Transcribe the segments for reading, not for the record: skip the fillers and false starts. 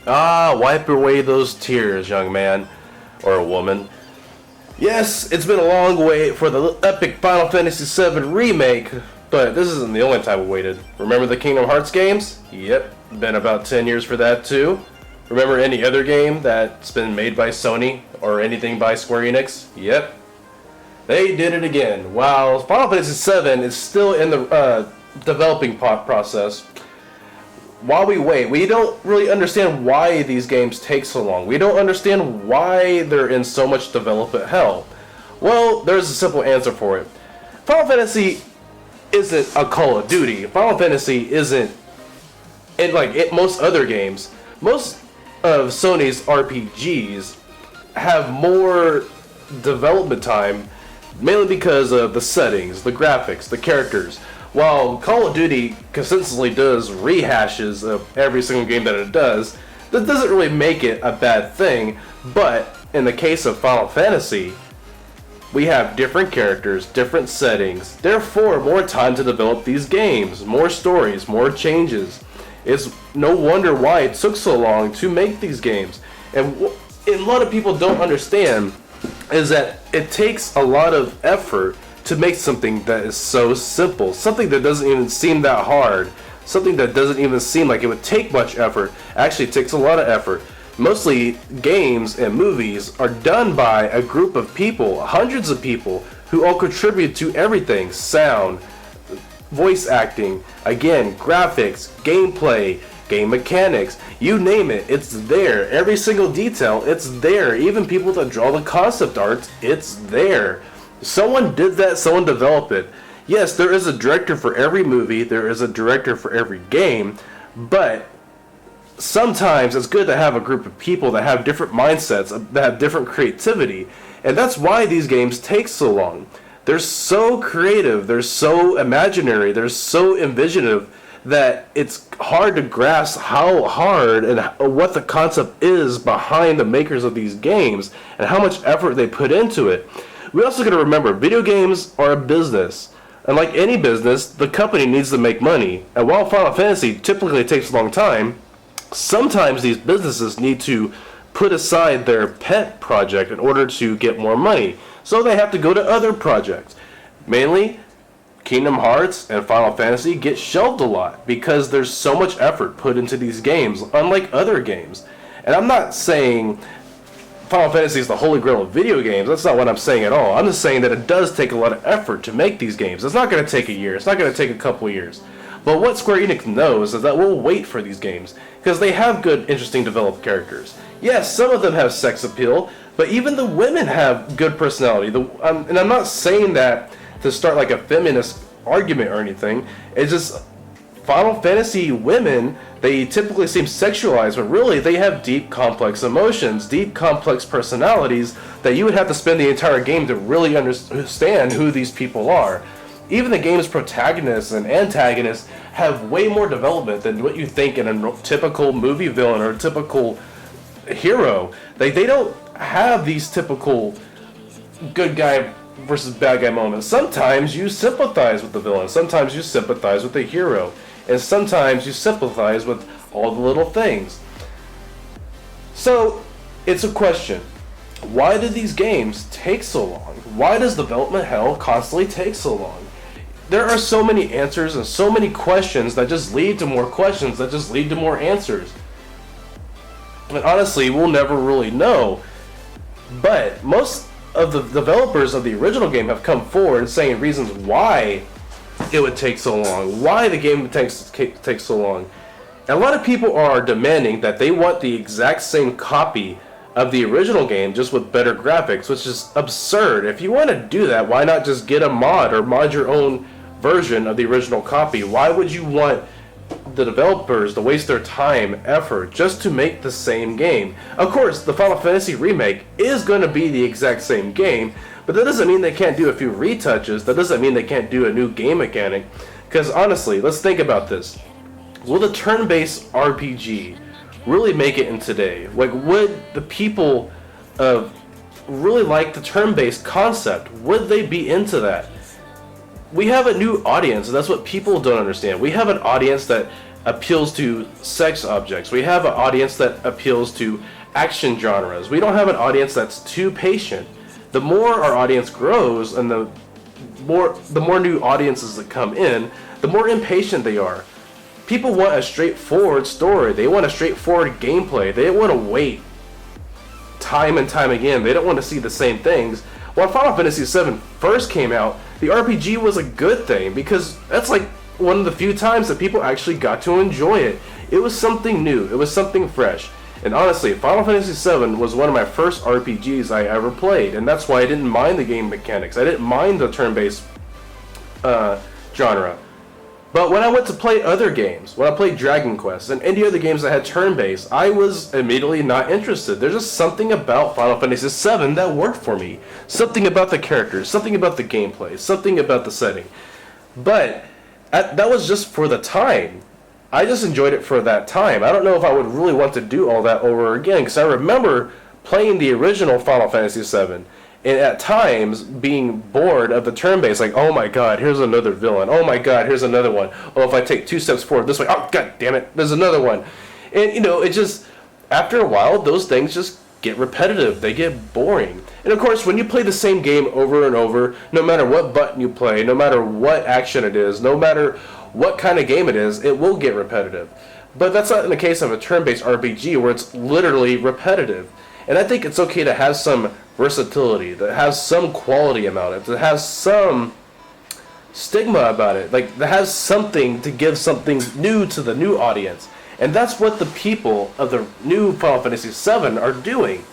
Ah, wipe away those tears, young man. Or woman. Yes, it's been a long wait for the epic Final Fantasy VII Remake, but this isn't the only time we waited. Remember the Kingdom Hearts games? Yep, been about 10 years for that too. Remember any other game that's been made by Sony, or anything by Square Enix? Yep. They did it again. While Final Fantasy VII is still in the developing process, while we wait, we don't really understand why these games take so long. We don't understand why they're in so much development hell. Well, there's a simple answer for it. Final Fantasy isn't a Call of Duty. Final Fantasy isn't, most other games. Most of Sony's RPGs have more development time, mainly because of the settings, the graphics, the characters. While Call of Duty consistently does rehashes of every single game that it does, that doesn't really make it a bad thing. But in the case of Final Fantasy, we have different characters, different settings, therefore more time to develop these games, more stories, more changes. It's no wonder why it took so long to make these games. And a lot of people don't understand is that it takes a lot of effort to make something that is so simple, something that doesn't even seem that hard, something that doesn't even seem like it would take much effort. Actually, it takes a lot of effort. Mostly games and movies are done by a group of people, hundreds of people, who all contribute to everything: sound, voice acting, again, graphics, gameplay, game mechanics, you name it, it's there. Every single detail, it's there. Even people that draw the concept art, it's there. Someone did that, someone developed it. Yes, there is a director for every movie, there is a director for every game, but sometimes it's good to have a group of people that have different mindsets, that have different creativity, and that's why these games take so long. They're so creative, they're so imaginary, they're so envisionative that it's hard to grasp how hard and what the concept is behind the makers of these games and how much effort they put into it. We also got to remember, video games are a business. And like any business, the company needs to make money. And while Final Fantasy typically takes a long time, sometimes these businesses need to put aside their pet project in order to get more money. So they have to go to other projects. Mainly, Kingdom Hearts and Final Fantasy get shelved a lot because there's so much effort put into these games, unlike other games. And I'm not saying Final Fantasy is the holy grail of video games. That's not what I'm saying at all. I'm just saying that it does take a lot of effort to make these games. It's not going to take a year. It's not going to take a couple of years. But what Square Enix knows is that we'll wait for these games because they have good, interesting, developed characters. Yes, some of them have sex appeal, but even the women have good personality. And I'm not saying that to start like a feminist argument or anything. It's just Final Fantasy women, they typically seem sexualized, but really they have deep, complex emotions, deep, complex personalities that you would have to spend the entire game to really understand who these people are. Even the game's protagonists and antagonists have way more development than what you think in a typical movie villain or a typical hero. They don't have these typical good guy versus bad guy moments. Sometimes you sympathize with the villain, sometimes you sympathize with the hero, and sometimes you sympathize with all the little things. So, it's a question. Why do these games take so long? Why does development hell constantly take so long? There are so many answers and so many questions that just lead to more questions that just lead to more answers. And honestly, we'll never really know. But most of the developers of the original game have come forward saying reasons why it would take so long, why the game would take so long. And a lot of people are demanding that they want the exact same copy of the original game, just with better graphics, which is absurd. If you want to do that, why not just get a mod or mod your own version of the original copy? Why would you want the developers to waste their time, effort, just to make the same game? Of course, the Final Fantasy remake is going to be the exact same game, but that doesn't mean they can't do a few retouches. That doesn't mean they can't do a new game mechanic. Because honestly, let's think about this. Will the turn-based RPG really make it in today? Like, would the people really like the turn-based concept? Would they be into that? we have a new audience, and that's what people don't understand. We have an audience that appeals to sex objects. We have an audience that appeals to action genres. We don't have an audience that's too patient. The more our audience grows, and the more new audiences that come in, the more impatient they are. People want a straightforward story. They want a straightforward gameplay. They don't want to wait time and time again. They don't want to see the same things. When Final Fantasy VII first came out, the RPG was a good thing because that's like one of the few times that people actually got to enjoy it. It was something new. It was something fresh. And honestly, Final Fantasy VII was one of my first RPGs I ever played, and that's why I didn't mind the game mechanics. I didn't mind the turn-based genre. But when I went to play other games, when I played Dragon Quest and any other games that had turn-based, I was immediately not interested. There's just something about Final Fantasy VII that worked for me. Something about the characters, something about the gameplay, something about the setting. But that was just for the time. I just enjoyed it for that time. I don't know if I would really want to do all that over again, because I remember playing the original Final Fantasy VII, and at times being bored of the turn-based, like, oh my god, here's another villain. Oh my god, here's another one. Oh, if I take 2 steps forward this way, oh god damn it, there's another one. And, it just, after a while, those things just get repetitive. They get boring. And of course, when you play the same game over and over, no matter what button you play, no matter what action it is, no matter what kind of game it is, it will get repetitive. But that's not in the case of a turn-based RPG where it's literally repetitive. And I think it's okay to have some versatility, that has some quality about it, that has some stigma about it, like that has something to give something new to the new audience. And that's what the people of the new Final Fantasy VII are doing.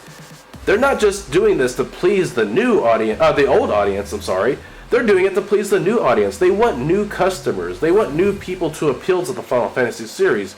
They're not just doing this to please the new audience, the old audience, I'm sorry. They're doing it to please the new audience. They want new customers. They want new people to appeal to the Final Fantasy series.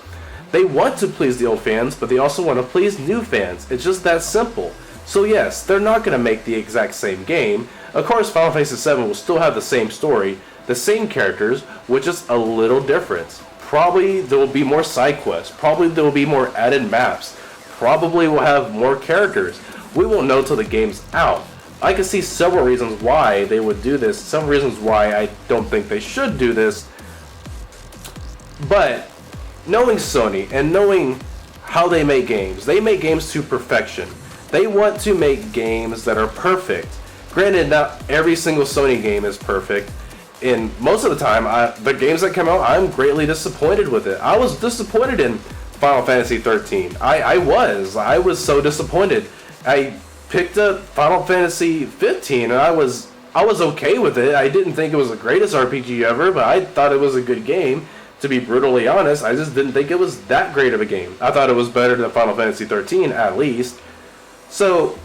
They want to please the old fans, but they also want to please new fans. It's just that simple. So yes, they're not going to make the exact same game. Of course, Final Fantasy VII will still have the same story, the same characters, with just a little difference. Probably there will be more side quests. Probably there will be more added maps. Probably we'll have more characters. We won't know till the game's out. I can see several reasons why they would do this, several reasons why I don't think they should do this. But knowing Sony and knowing how they make games to perfection. They want to make games that are perfect. Granted, not every single Sony game is perfect. And most of the time, the games that come out, I'm greatly disappointed with it. I was disappointed in Final Fantasy 13. I was so disappointed. I picked up Final Fantasy 15 and I was okay with it. I didn't think it was the greatest RPG ever, but I thought it was a good game. To be brutally honest, I just didn't think it was that great of a game. I thought it was better than Final Fantasy 13 at least. So,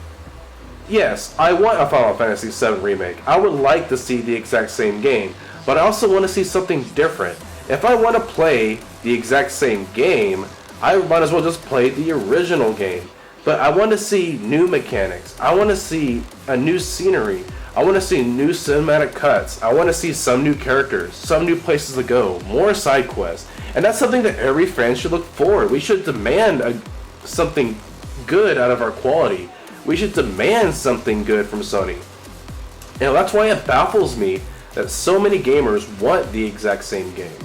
yes, I want a Final Fantasy VII remake. I would like to see the exact same game, but I also want to see something different. If I want to play the exact same game, I might as well just play the original game. But I want to see new mechanics. I want to see a new scenery. I want to see new cinematic cuts. I want to see some new characters, some new places to go, more side quests. And that's something that every fan should look for. We should demand something good out of our quality. We should demand something good from Sony. And that's why it baffles me that so many gamers want the exact same game.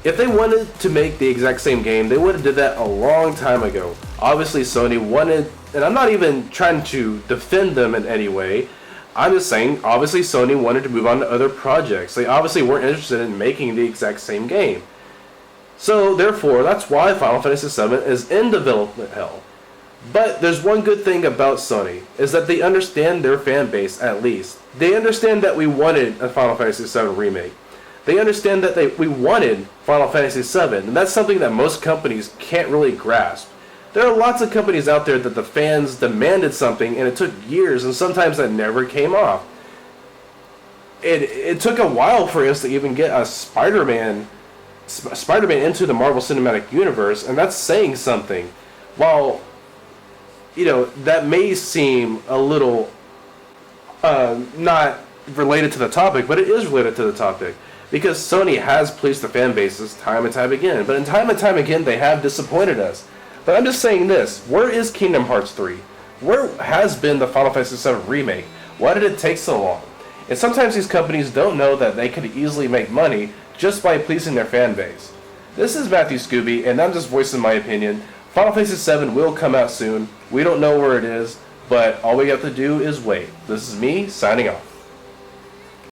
If they wanted to make the exact same game, they would have did that a long time ago. Obviously Sony wanted, and I'm not even trying to defend them in any way, I'm just saying, obviously Sony wanted to move on to other projects. They obviously weren't interested in making the exact same game. So therefore, that's why Final Fantasy VII is in development hell. But there's one good thing about Sony, is that they understand their fan base at least. They understand that we wanted a Final Fantasy VII remake. They understand that we wanted Final Fantasy VII, and that's something that most companies can't really grasp. There are lots of companies out there that the fans demanded something, and it took years, and sometimes that never came off. It took a while for us to even get a Spider-Man into the Marvel Cinematic Universe, and that's saying something. While, that may seem a little not related to the topic, but it is related to the topic. Because Sony has pleased the fan bases time and time again, but in time and time again they have disappointed us. But I'm just saying this, where is Kingdom Hearts 3? Where has been the Final Fantasy VII remake? Why did it take so long? And sometimes these companies don't know that they could easily make money just by pleasing their fan base. This is Matthew Scooby, and I'm just voicing my opinion. Final Fantasy VII will come out soon. We don't know where it is, but all we have to do is wait. This is me, signing off.